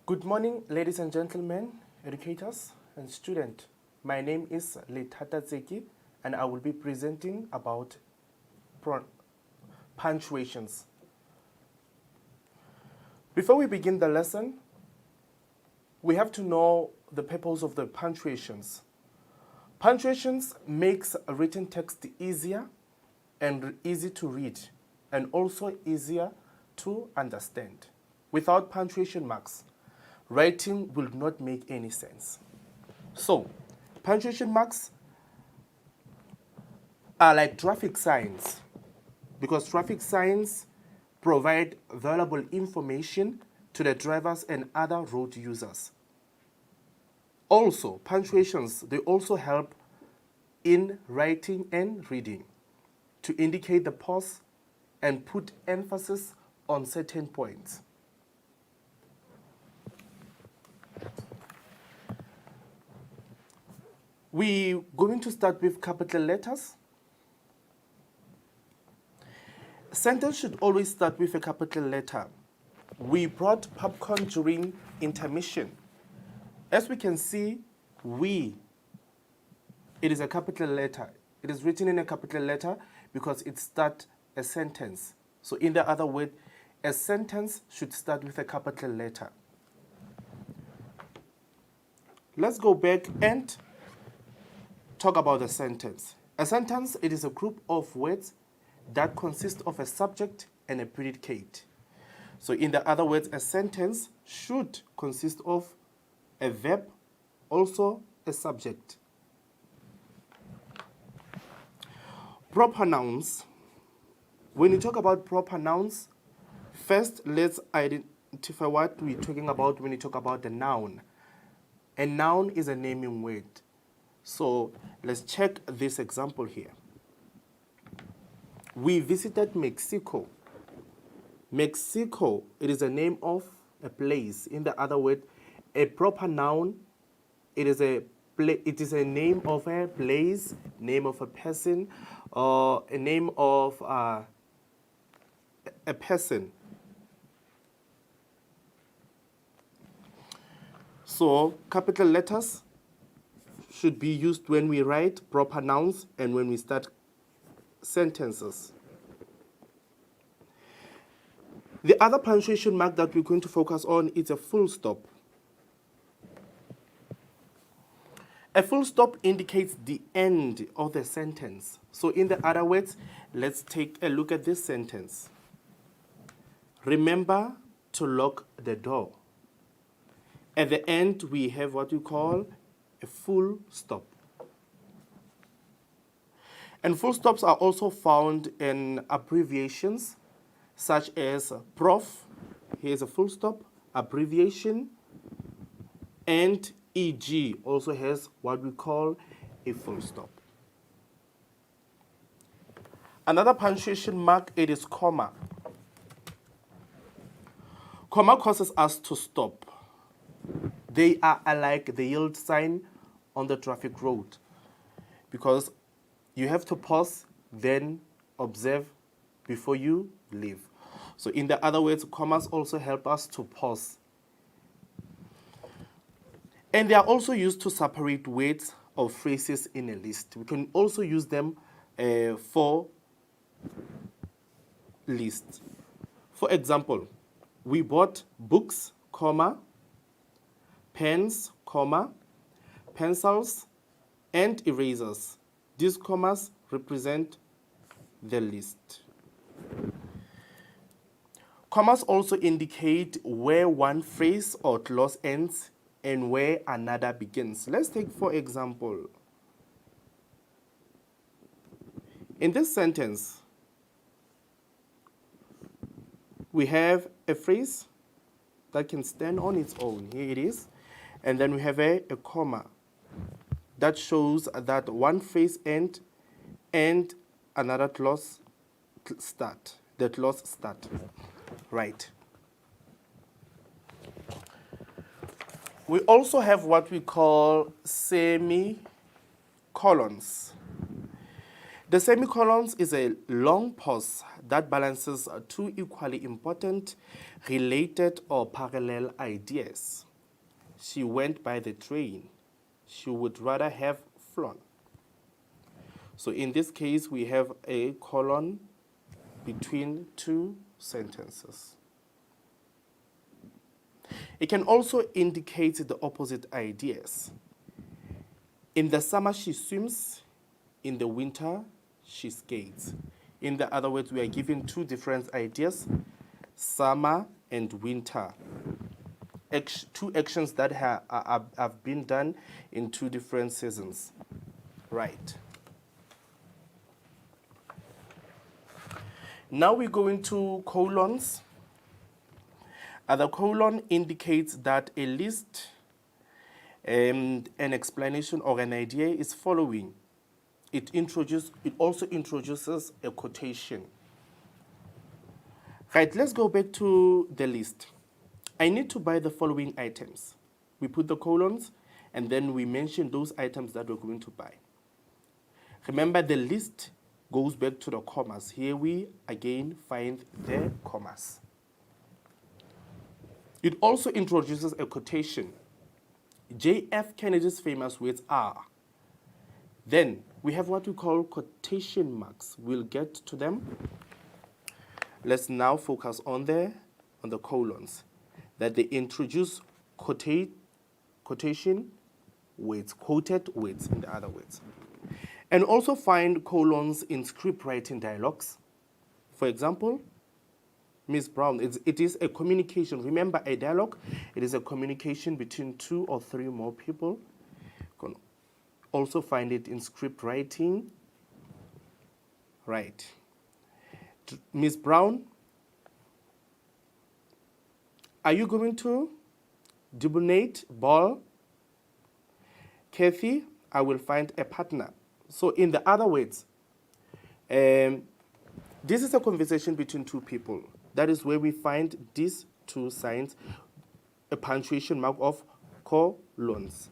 Good morning, ladies and gentlemen, educators and students. My name is Letata Tseki, and I will be presenting about punctuations. Before we begin the lesson, we have to know the purpose of the punctuations. Punctuations makes a written text easier and easy to read, and also easier to understand. Without punctuation marks, writing will not make any sense. So, punctuation marks are like traffic signs, because traffic signs provide valuable information to the drivers and other road users. Also, punctuations, they also help in writing and reading to indicate the pause and put emphasis on certain points. We're going to start with capital letters. A sentence should always start with a capital letter. We brought popcorn during intermission. As we can see, it is a capital letter. It is written in a capital letter because it starts a sentence. So in the other word, a sentence should start with a capital letter. Let's go back and talk about a sentence. A sentence, it is a group of words that consist of a subject and a predicate. So in the other words, a sentence should consist of a verb, also a subject. Proper nouns. When you talk about proper nouns, first let's identify what we're talking about when you talk about the noun. A noun is a naming word. So let's check this example here. We visited Mexico. Mexico, it is a name of a place. In the other word, a proper noun, it is a name of a place, name of a person, or a name of a person. So capital letters should be used when we write proper nouns and when we start sentences. The other punctuation mark that we're going to focus on is a full stop. A full stop indicates the end of the sentence. So in the other words, let's take a look at this sentence. Remember to lock the door. At the end, we have what we call a full stop. And full stops are also found in abbreviations such as prof, here's a full stop, abbreviation, and EG also has what we call a full stop. Another punctuation mark, it is comma. Comma causes us to stop. They are like the yield sign on the traffic road because you have to pause, then observe before you leave. So in the other words, commas also help us to pause. And they are also used to separate words or phrases in a list. We can also use them for lists. For example, we bought books, comma, pens, comma, pencils, and erasers. These commas represent the list. Commas also indicate where one phrase or clause ends and where another begins. Let's take, for example, in this sentence, we have a phrase that can stand on its own. Here it is. And then we have a comma that shows that one phrase end and another clause start. The clause start. Right. We also have what we call semicolons. The semicolons is a long pause that balances two equally important, related or parallel ideas. She went by the train. She would rather have flown. So in this case, we have a colon between two sentences. It can also indicate the opposite ideas. In the summer, she swims. In the winter, she skates. In the other words, we are given two different ideas, summer and winter. Two actions that have been done in two different seasons. Right. Now we go into colons. The colon indicates that a list and an explanation or an idea is following. It also introduces a quotation. Right, let's go back to the list. I need to buy the following items. We put the colons, and then we mention those items that we're going to buy. Remember, the list goes back to the commas. Here we again find the commas. It also introduces a quotation. J.F. Kennedy's famous words are. Then we have what we call quotation marks. We'll get to them. Let's now focus on the colons. That they introduce quotation words, quoted words, in the other words. And also find colons in script writing dialogues. For example, Ms. Brown, it is a communication. Remember, a dialogue, it is a communication between two or three more people. You can also find it in script writing. Right. Ms. Brown, are you going to debonate ball? Kathy, I will find a partner. So in the other words, this is a conversation between two people. That is where we find these two signs, a punctuation mark of colons.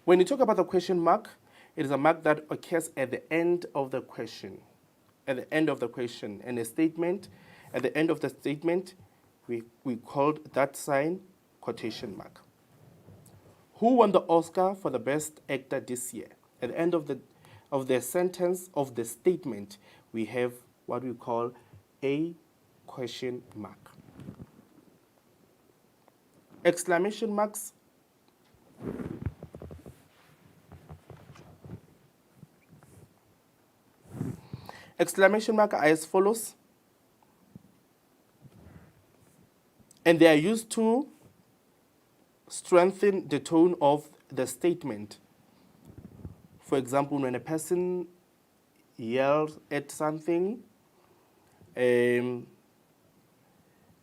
When you talk about the question mark, it is a mark that occurs at the end of the question. At the end of the question. And a statement, at the end of the statement, we called that sign quotation mark. Who won the Oscar for the best actor this year? At the end of the sentence, of the statement, we have what we call a question mark. Exclamation marks. Exclamation mark are as follows. And they are used to strengthen the tone of the statement. For example, when a person yells at something, the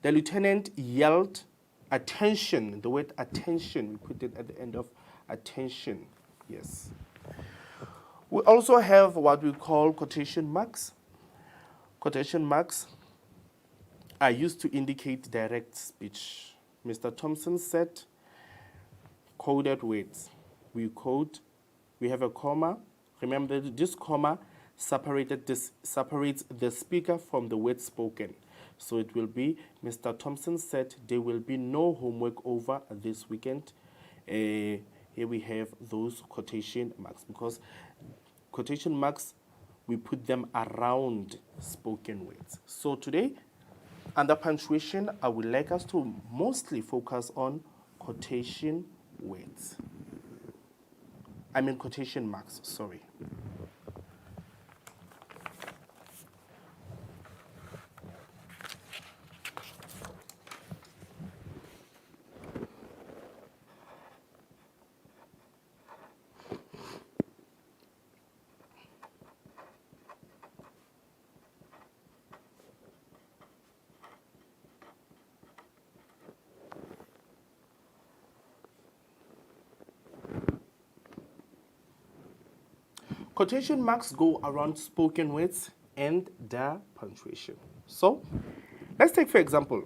lieutenant yelled attention. The word attention, we put it at the end of attention. Yes. We also have what we call quotation marks. Quotation marks are used to indicate direct speech. Mr. Thompson said, coded words. We quote, we have a comma. Remember, this comma separates the speaker from the word spoken. So it will be, Mr. Thompson said, there will be no homework over this weekend. Here we have those quotation marks, because quotation marks, we put them around spoken words. So today, under punctuation, I would like us to mostly focus on quotation words. I mean quotation marks, sorry. Quotation marks go around spoken words and their punctuation. So, let's take for example,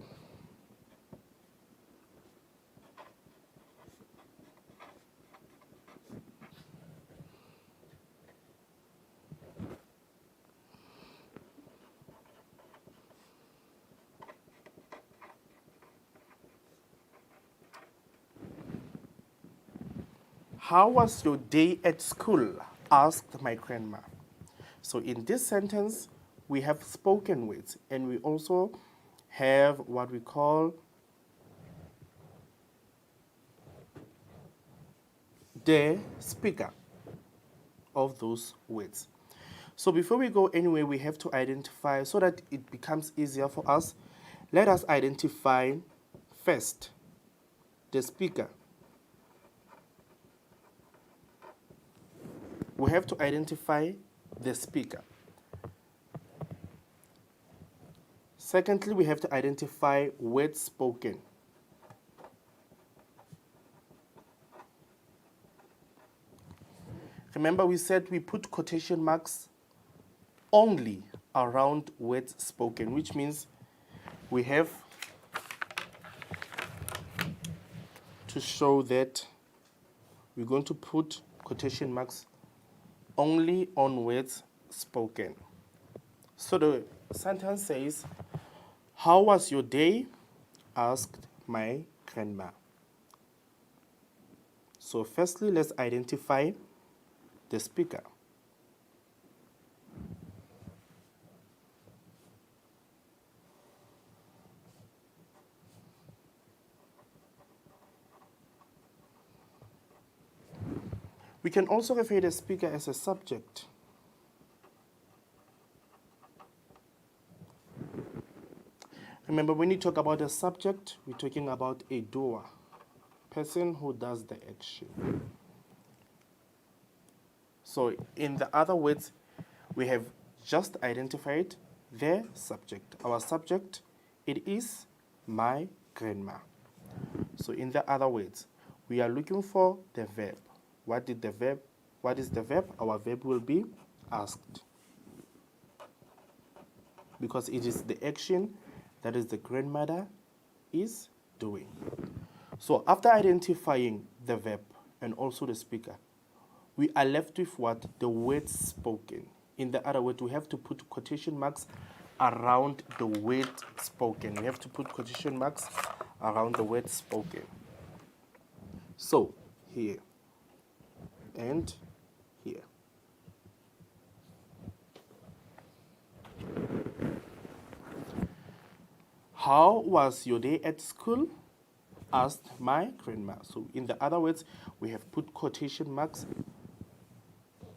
How was your day at school? Asked my grandma. So in this sentence, we have spoken words, and we also have what we call the speaker of those words. So before we go anywhere, we have to identify, so that it becomes easier for us, let us identify first the speaker. We have to identify the speaker. Secondly, we have to identify words spoken. Remember, we said we put quotation marks only around words spoken, which means we have to show that we're going to put quotation marks only on words spoken. So the sentence says, "How was your day?" asked my grandma. So firstly, let's identify the speaker. We can also refer to the speaker as a subject. Remember, when you talk about a subject, we're talking about a doer, person who does the action. So in the other words, we have just identified the subject. Our subject, it is my grandma. So in the other words, we are looking for the verb. What is the verb? Our verb will be asked, because it is the action that is the grandmother is doing. So after identifying the verb and also the speaker, we are left with what? The words spoken. In the other word, we have to put quotation marks around the word spoken. We have to put quotation marks around the word spoken. So here and here. How was your day at school? Asked my grandma. So in the other words, we have put quotation marks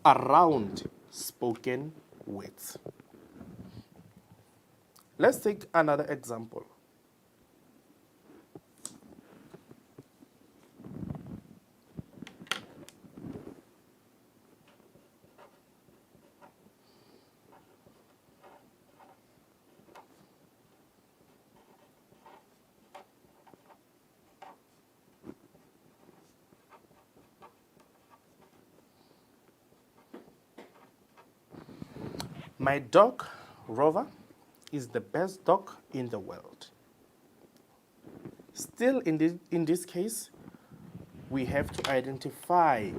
around spoken words. Let's take another example. My dog, Rover, is the best dog in the world. Still, in this case, we have to identify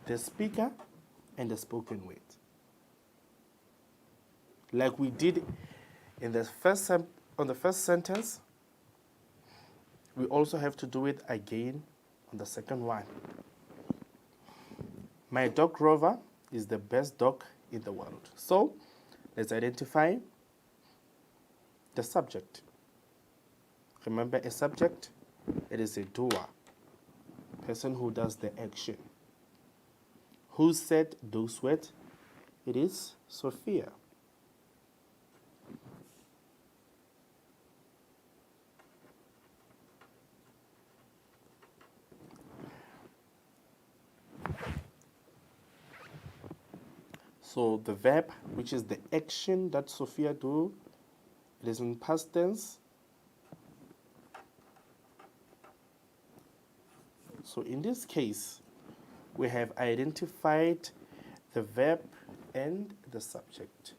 the speaker and the spoken word. Like we did in the on the first sentence, we also have to do it again on the second one. My dog, Rover, is the best dog in the world. So let's identify the subject. Remember, a subject, it is a doer, person who does the action. Who said those words? It is Sophia. So the verb, which is the action that Sophia do, it is in past tense. So in this case, we have identified the verb and the subject.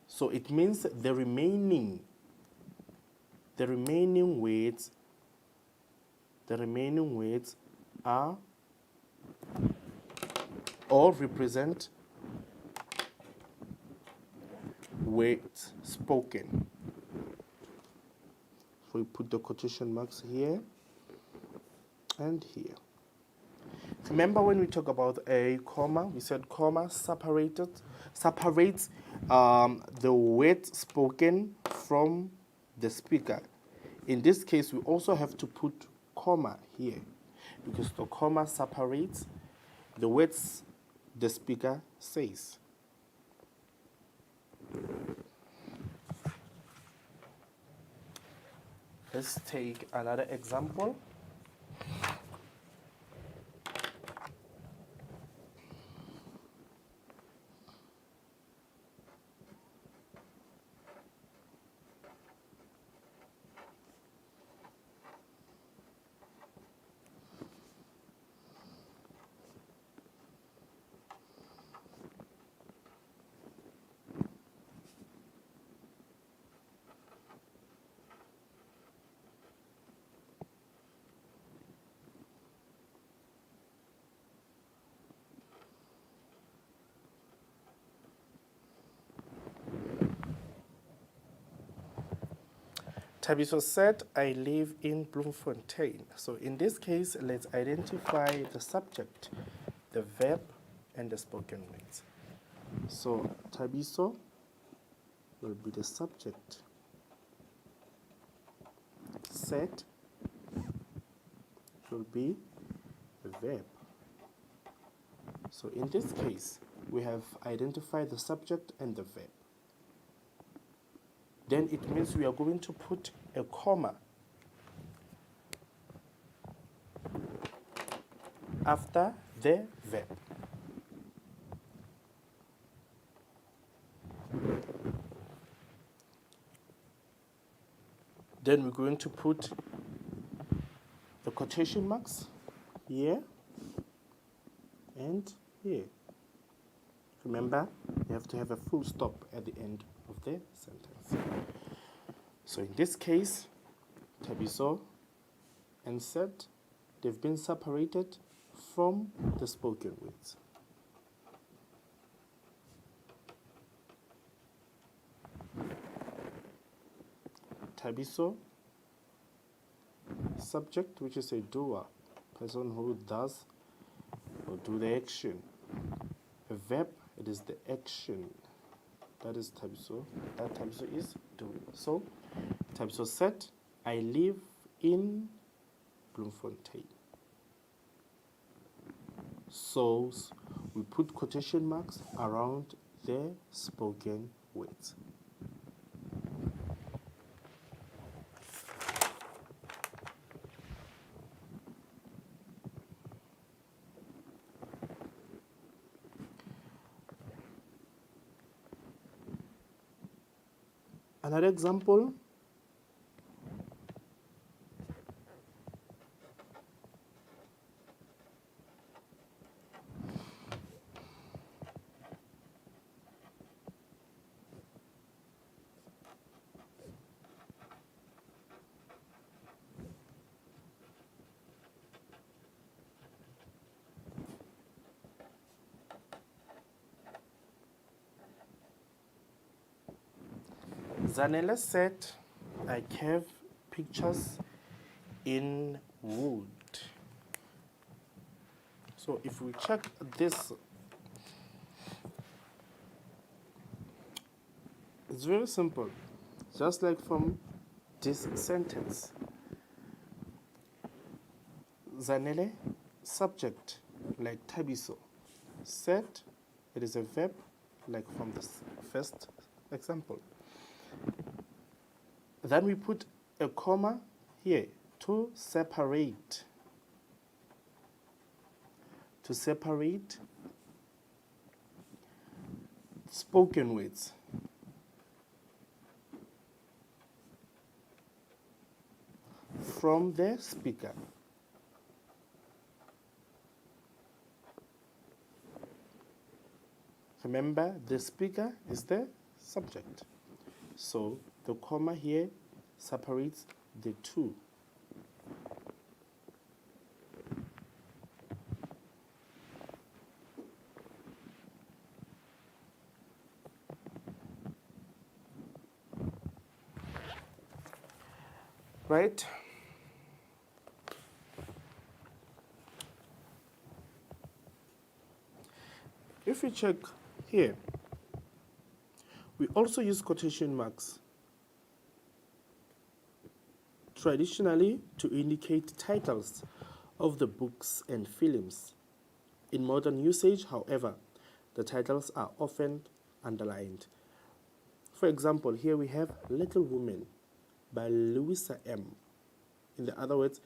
So it means the remaining words are or represent words spoken. So we put the quotation marks here and here. Remember when we talk about a comma, we said comma separates the word spoken from the speaker. In this case, we also have to put comma here because the comma separates the words the speaker says. Let's take another example. Tabiso said, I live in Bloemfontein. So in this case, let's identify the subject, the verb, and the spoken words. So Tabiso will be the subject. Said will be the verb. So in this case, we have identified the subject and the verb. Then it means we are going to put a comma after the verb. Then we're going to put the quotation marks here and here. Remember, you have to have a full stop at the end of the sentence. So in this case, Tabiso and said they've been separated from the spoken words. Tabiso, subject, which is a doer, person who does or do the action. A verb, it is the action. That is Tabiso. That Tabiso is doing. So, Tabiso said, I live in Bloemfontein. So, we put quotation marks around the spoken words. Another example, Zanele said, I carve pictures in wood. So if we check this, it's very simple. Just like from this sentence. Zanele, subject, like Tabiso. Said, it is a verb, like from the first example. Then we put a comma here to separate spoken words. From the speaker. Remember, the speaker is the subject. So the comma here separates the two. Right? If we check here, we also use quotation marks traditionally to indicate titles of the books and films. In modern usage, however, the titles are often underlined. For example, here we have Little Women by Louisa M. In the other words,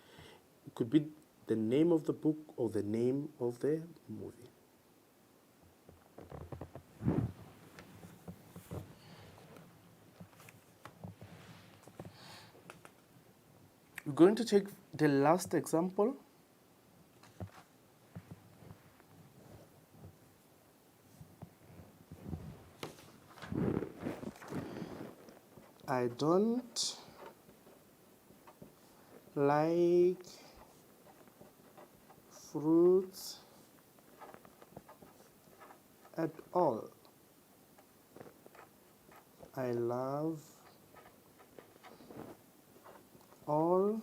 it could be the name of the book or the name of the movie. We're going to take the last example. I don't like fruits at all. I love all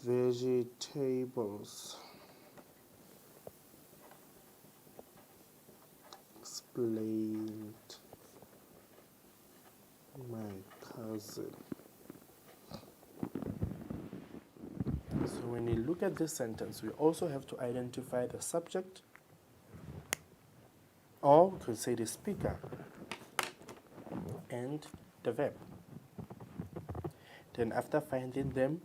vegetables. Explained my cousin. So when you look at this sentence, we also have to identify the subject, or we could say the speaker, and the verb. Then after finding them,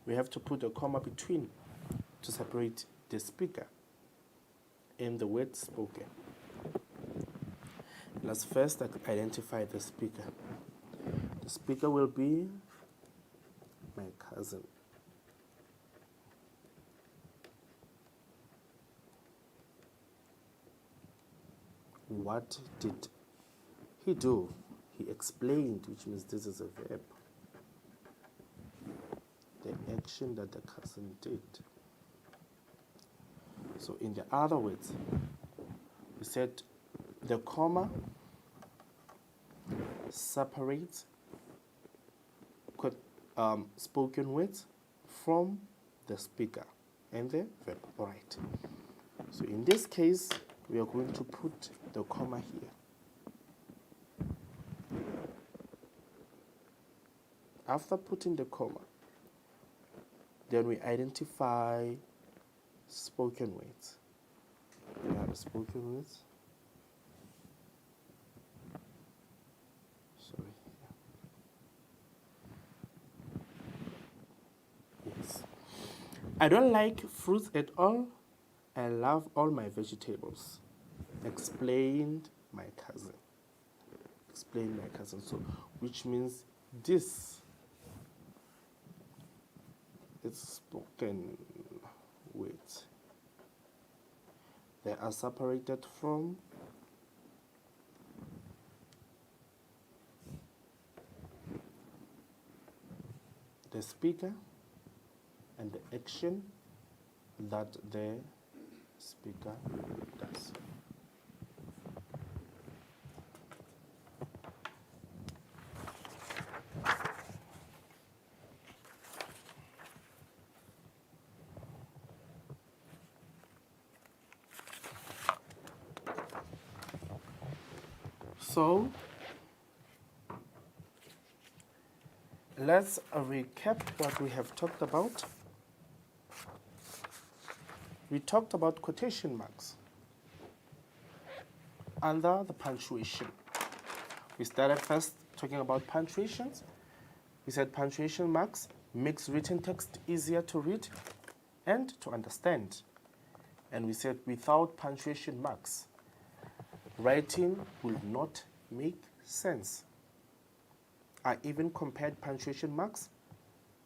we have to put a comma between to separate the speaker and the word spoken. Let's first identify the speaker. The speaker will be my cousin. What did he do? He explained, which means this is a verb. The action that the cousin did. So in the other words, we said the comma separates spoken words from the speaker and the verb. All right. So in this case, we are going to put the comma here. After putting the comma, then we identify spoken words. We have spoken words. Sorry. Yes. I don't like fruits at all. I love all my vegetables. Explained my cousin. Explained my cousin. So, which means this is spoken words. They are separated from the speaker and the action that the speaker does. So, let's recap what we have talked about. We talked about quotation marks under the punctuation. We started first talking about punctuations. We said punctuation marks makes written text easier to read and to understand. And we said without punctuation marks, writing will not make sense. I even compared punctuation marks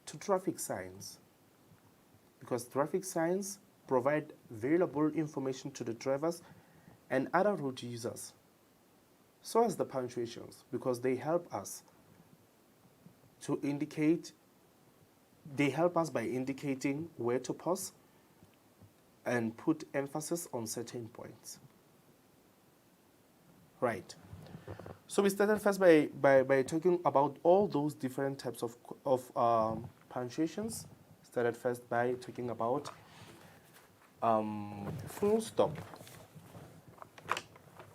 to traffic signs, because traffic signs provide valuable information to the drivers and other road users. So as the punctuations, because they help us to indicate, they help us by indicating where to pause and put emphasis on certain points. Right. So we started first by talking about all those different types of punctuations. Started first by talking about full stop,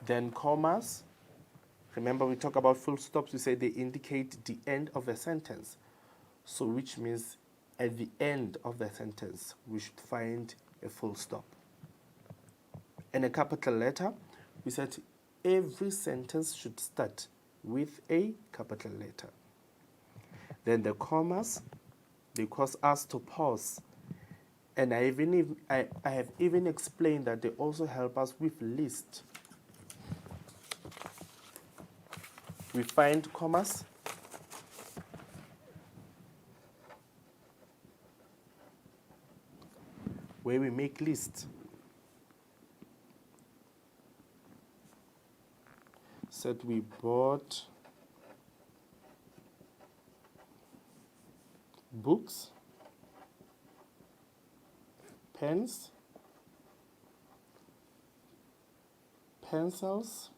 then commas. Remember, we talk about full stops. We say they indicate the end of a sentence. So which means at the end of the sentence, we should find a full stop. And a capital letter, we said every sentence should start with a capital letter. Then the commas, they cause us to pause. And I have even explained that they also help us with list. We find commas where we make lists. Said we bought books, pens, pencils,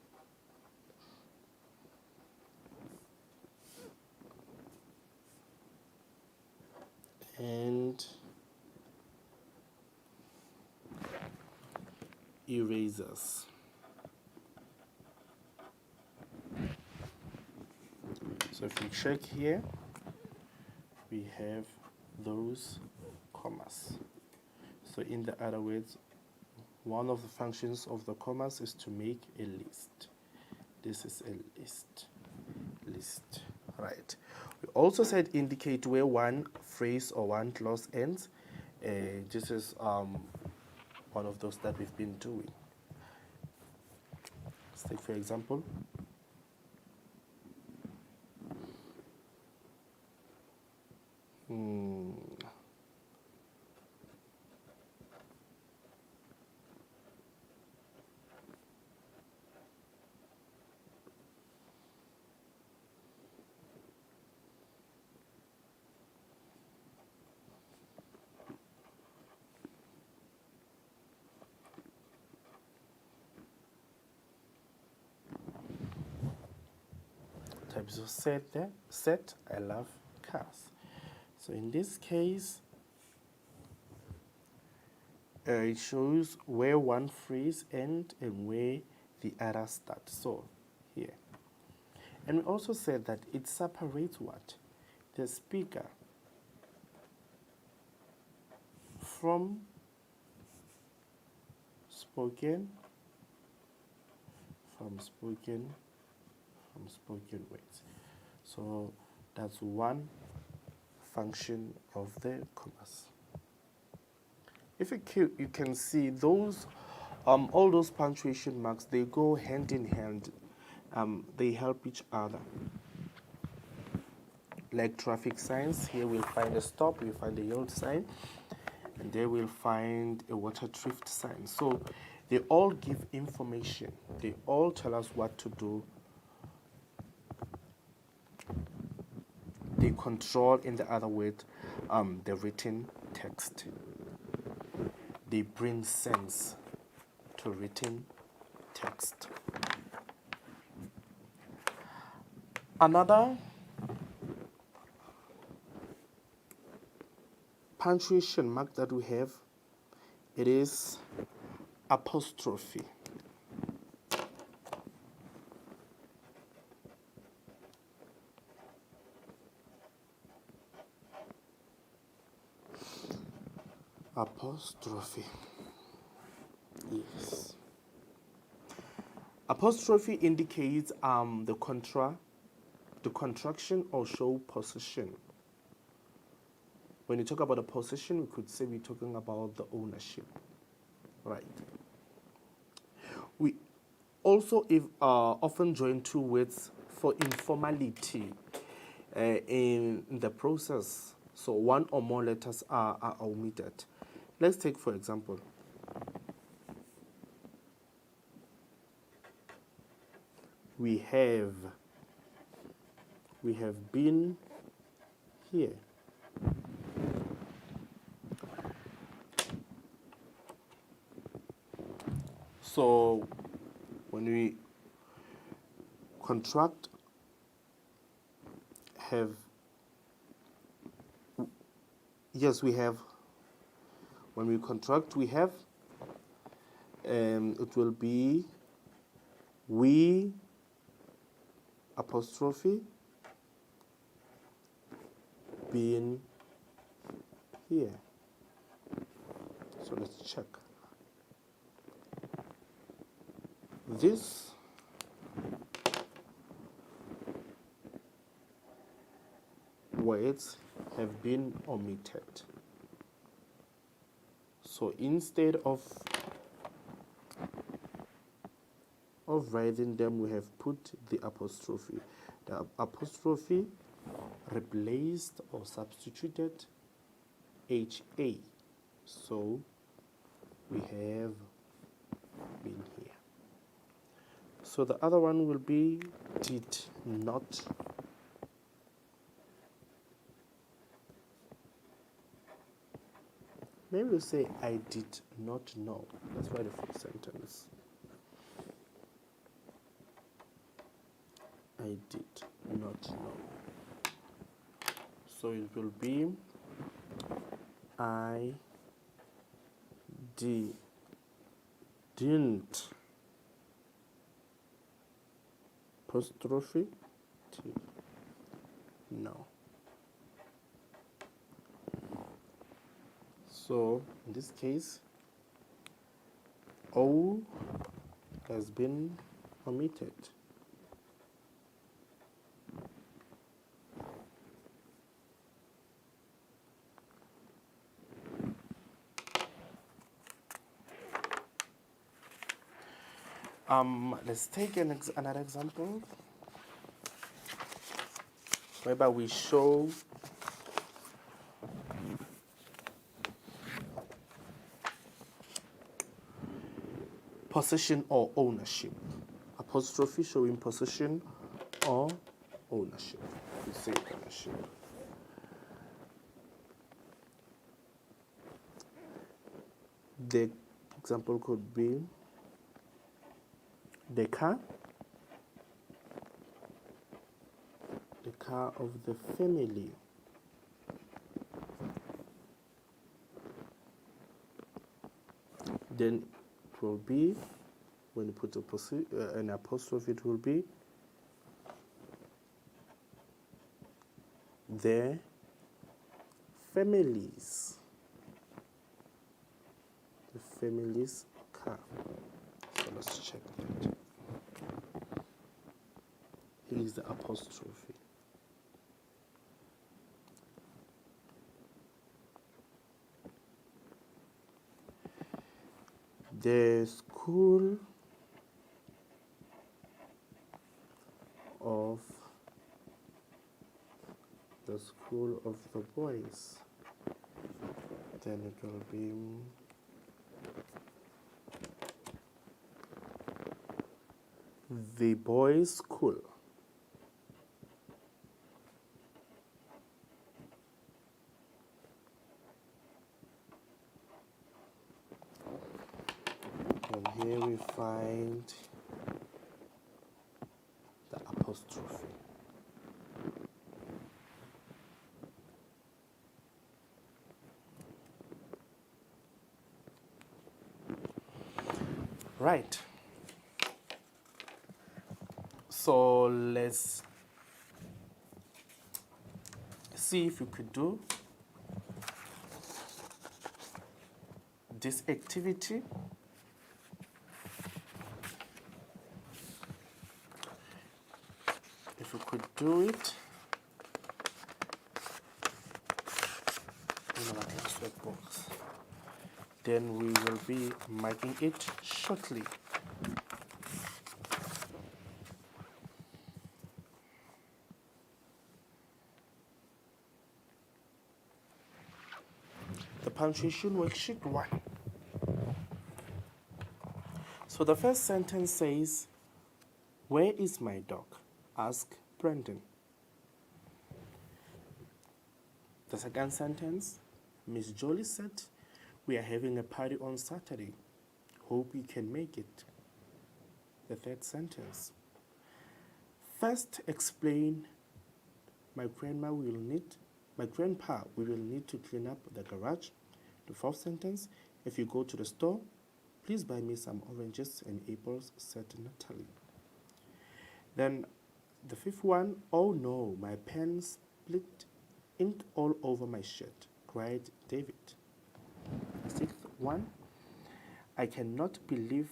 and erasers. So if we check here, we have those commas. So in the other words, one of the functions of the commas is to make a list. This is a list, right? We also said indicate where one phrase or one clause ends. This is one of those that we've been doing. Let's take for example. Types of set there. Set, I love cars. So in this case, it shows where one phrase ends and where the other starts. So here. And we also said that it separates what? The speaker from spoken words. So that's one function of the commas. If you can see those, all those punctuation marks, they go hand in hand. They help each other. Like traffic signs, here we'll find a stop, we'll find a yield sign, and there we'll find a water drift sign. So they all give information. They all tell us what to do. They control, in the other word, the written text. They bring sense to written text. Another punctuation mark that we have, it is apostrophe. Apostrophe. Yes. Apostrophe indicates the contraction or show position. When you talk about a position, we could say we're talking about the ownership, right? We also often join two words for informality in the process. So one or more letters are omitted. Let's take, for example, we have been here. So when we contract have, yes, we have, when we contract, we have, it will be we apostrophe being here. So let's check. This words have been omitted. So instead of writing them, we have put the apostrophe. The apostrophe replaced or substituted HA. So we have been here. So the other one will be did not. Maybe we'll say I did not know. That's why the full sentence. I did not know. So it will be I didn't apostrophe T no. So in this case, O has been omitted. Let's take another example whereby we show possession or ownership. Apostrophe showing possession or ownership. We say ownership. The example could be the car of the family. Then it will be, when you put an apostrophe, it will be the family's car. So let's check that. Here is the apostrophe. The school of the boys. Then it will be the boys' school. And here we find the apostrophe. Right. So let's see if we could do this activity. If we could do it in our classwork box, then we will be marking it shortly. The punctuation worksheet 1. So the first sentence says, "Where is my dog?" Ask Brendan. The second sentence, "Miss Jolie said we are having a party on Saturday. Hope you can make it." The third sentence, First, explain my grandpa will need to clean up the garage. The fourth sentence, if you go to the store, please buy me some oranges and apples, said Natalie. Then the fifth one, oh no, my pen split ink all over my shirt, cried David. The sixth one, I cannot believe,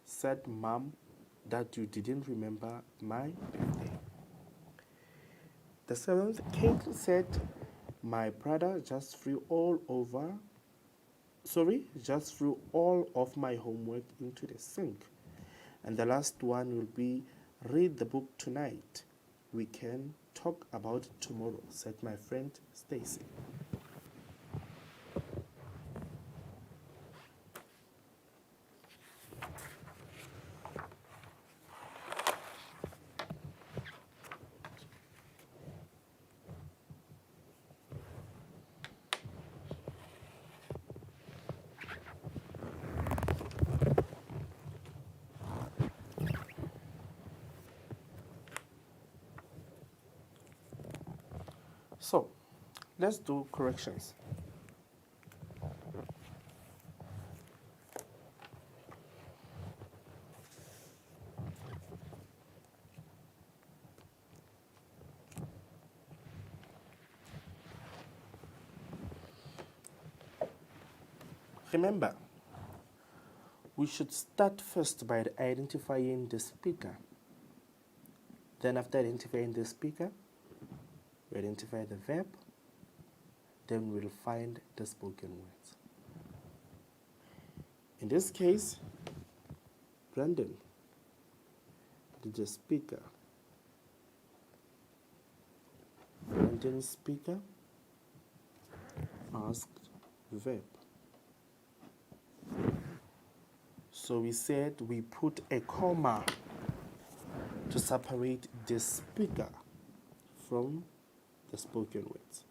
said Mom, that you didn't remember my birthday. The seventh, Kate said, my brother just threw all of my homework into the sink. And the last one will be, read the book tonight. We can talk about it tomorrow, said my friend Stacy. So, let's do corrections. Remember, we should start first by identifying the speaker. Then after identifying the speaker, we identify the verb, then we'll find the spoken words. In this case, Brandon, the speaker. Brandon's speaker asked verb. So we said we put a comma to separate the speaker from the spoken words.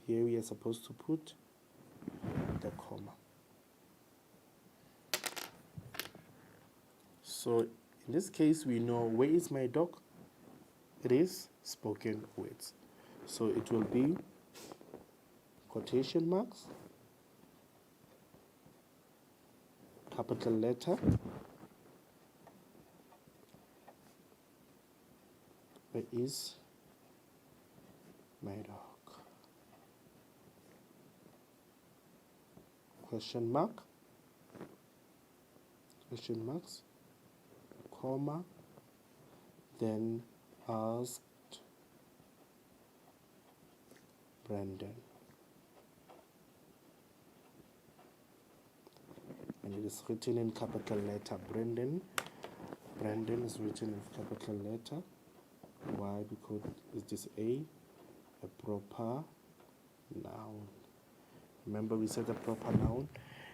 Here we are supposed to put the comma. So in this case, we know where is my dog? It is spoken words. So it will be quotation marks, capital letter, where is my dog? Question mark, question marks, comma, then asked Brandon. And it is written in capital letter Brandon. Brandon is written in capital letter. Why? Because it is a proper noun. Remember we said a proper noun.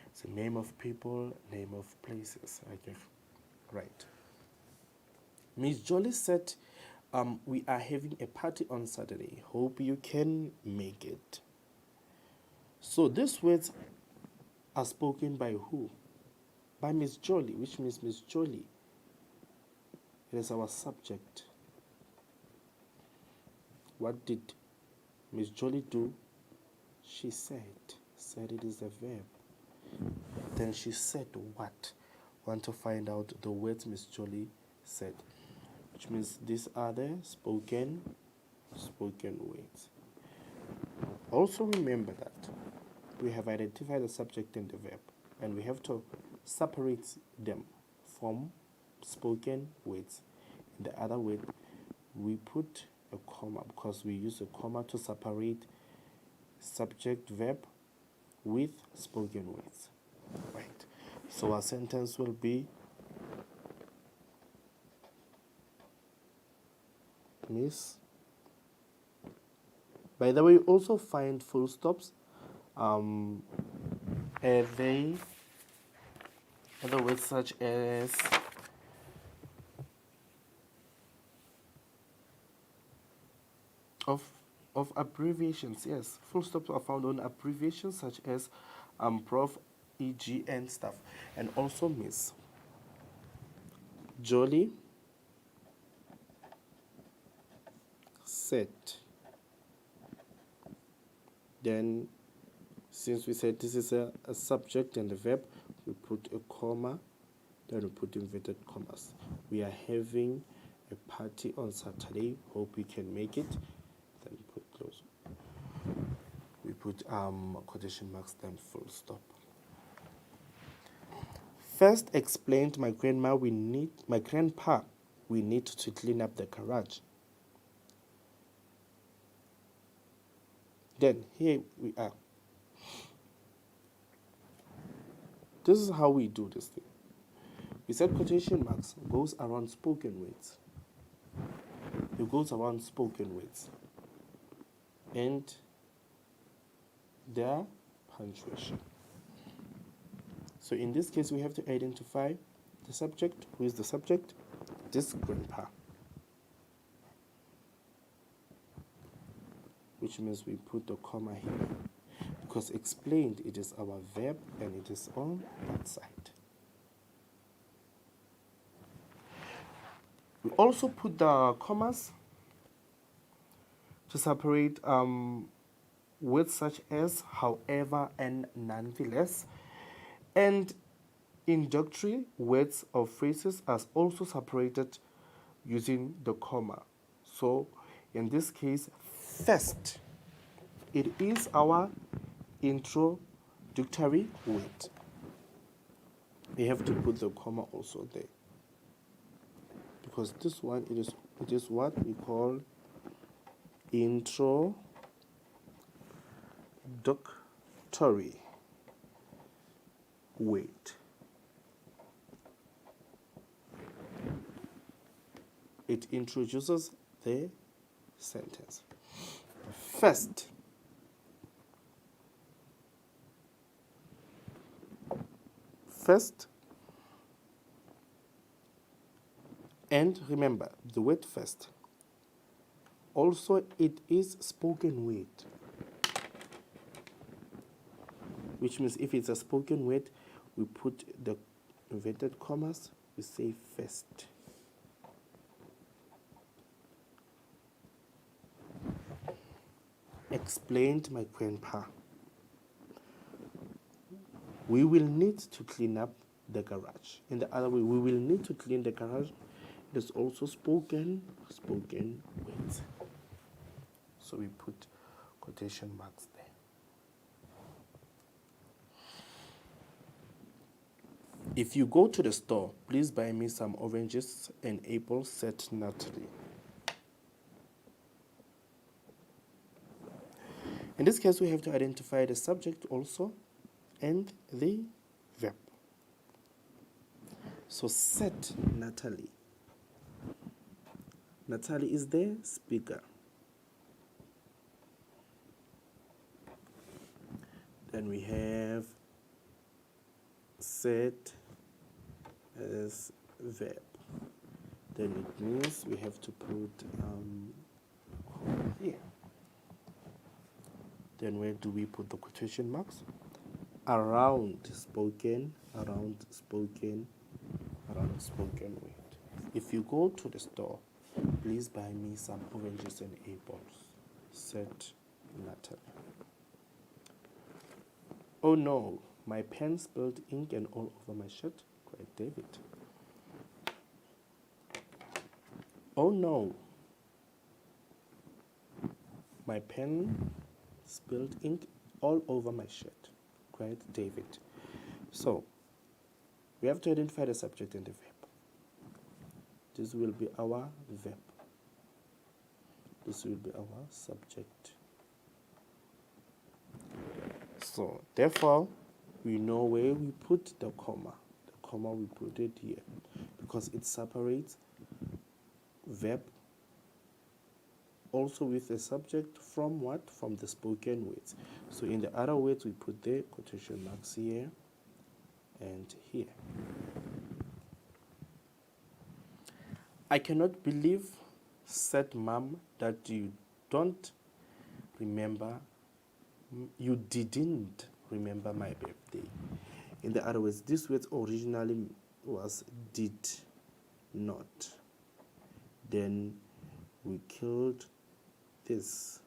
It's a name of people, name of places. Okay, right. Miss Jolie said, we are having a party on Saturday. Hope you can make it. So these words are spoken by who? By Miss Jolie, which means Miss Jolie. It is our subject. What did Miss Jolie do? She said it is a verb. Then she said what? Want to find out the words Miss Jolie said, which means these are the spoken words. Also remember that we have identified the subject and the verb, and we have to separate them from spoken words. In the other word, we put a comma because we use a comma to separate subject verb with spoken words. Right. So our sentence will be, Miss. By the way, you also find full stops. They, other words such as of abbreviations. Yes, full stops are found on abbreviations such as prof, EG, and stuff. And also Miss Jolie set. Then, since we said this is a subject and a verb, we put a comma, then we put inverted commas. We are having a party on Saturday, hope we can make it. Then put close. We put quotation marks, then full stop. First explained my grandpa we need to clean up the garage. Then here we are. This is how we do this thing. We said quotation marks goes around spoken words. It goes around spoken words. And their punctuation. So in this case, we have to identify the subject. Who is the subject? This grandpa. Which means we put the comma here. Because explained, it is our verb and it is on that side. We also put the commas to separate words such as however and nonetheless. And introductory words or phrases are also separated using the comma. So in this case, first, it is our introductory word. We have to put the comma also there. Because this one, it is what we call introductory word. It introduces the sentence. First, and remember the word first. Also, it is spoken word, which means if it's a spoken word, we put the inverted commas, we say first. Explained my grandpa. We will need to clean up the garage. In the other way, we will need to clean the garage. It is also spoken words. So we put quotation marks there. If you go to the store, please buy me some oranges and apples set neatly. In this case, we have to identify the subject also and the verb. So set Natalie. Natalie is the speaker. Then we have set as verb. Then it means we have to put here. Then where do we put the quotation marks? Around spoken word. If you go to the store, please buy me some oranges and apples, said Natalie. Oh no, my pen spilled ink and all over my shirt, cried David. Oh no, my pen spilled ink all over my shirt, cried David. So, we have to identify the subject and the verb. This will be our verb. This will be our subject. So, therefore, we know where we put the comma. The comma, we put it here. Because it separates verb also with the subject from what? From the spoken words. So in the other words, we put the quotation marks here and here. I cannot believe, said Mom, that you didn't remember my birthday. In the other words, this word originally was did not. Then we killed this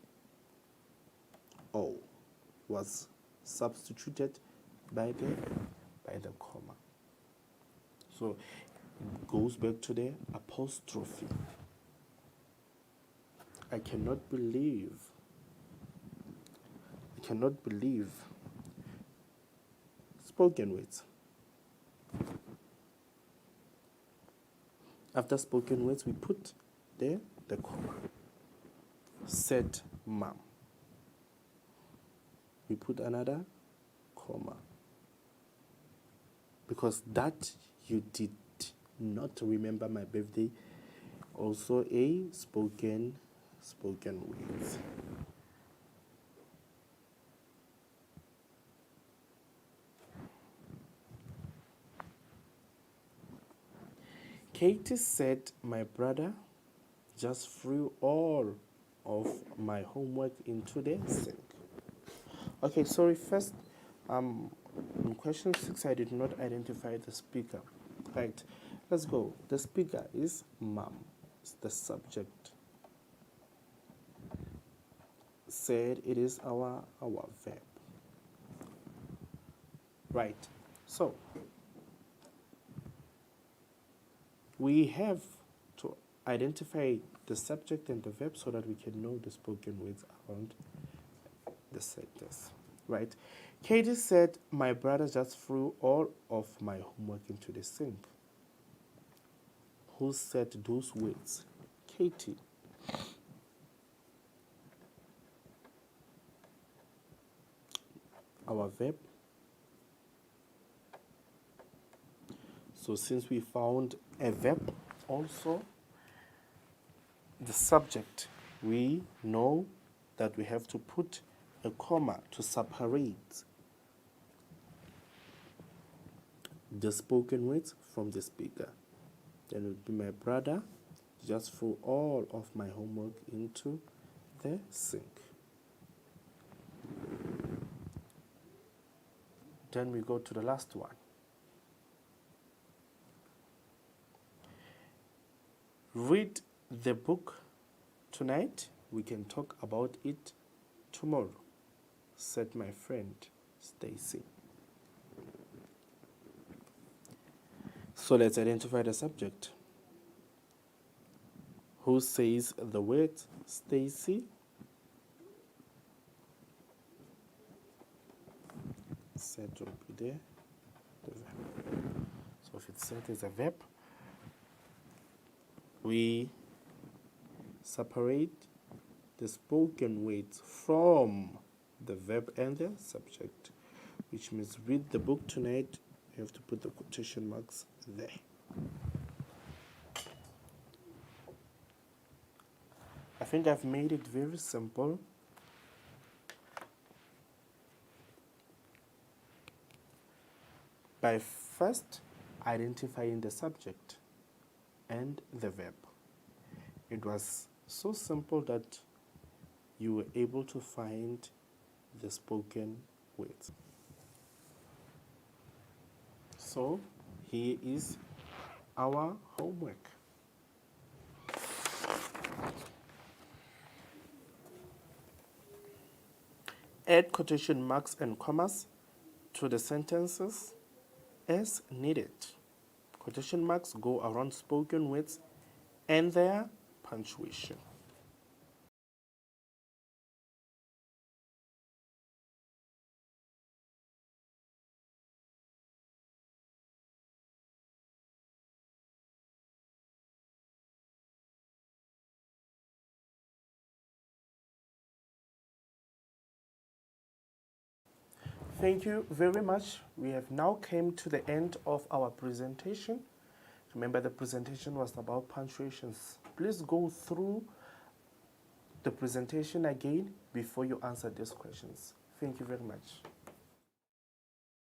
O was substituted by the comma. So it goes back to the apostrophe. I cannot believe spoken words. After spoken words, we put there the comma. Said mom. We put another comma. Because that you did not remember my birthday. Also a spoken words. Katie said my brother just threw all of my homework into the sink. Okay, sorry, first, in question 6, I did not identify the speaker. Right, let's go. The speaker is mom, it's the subject. Said it is our verb. Right, so we have to identify the subject and the verb so that we can know the spoken words around the sentence. Right? Katie said, my brother just threw all of my homework into the sink. Who said those words? Katie. Our verb. So since we found a verb, also the subject, we know that we have to put a comma to separate the spoken words from the speaker. Then it would be my brother just threw all of my homework into the sink. Then we go to the last one. Read the book tonight. We can talk about it tomorrow, said my friend Stacy. So let's identify the subject. Who says the word Stacy? Said will be there. The verb. So if it's said as a verb, we separate the spoken words from the verb and the subject, which means read the book tonight. You have to put the quotation marks there. I think I've made it very simple. By first identifying the subject and the verb. It was so simple that you were able to find the spoken words. So here is our homework. Add quotation marks and commas to the sentences as needed. Quotation marks go around spoken words and their punctuation. Thank you very much. We have now came to the end of our presentation. Remember, the presentation was about punctuations. Please go through the presentation again before you answer these questions. Thank you very much.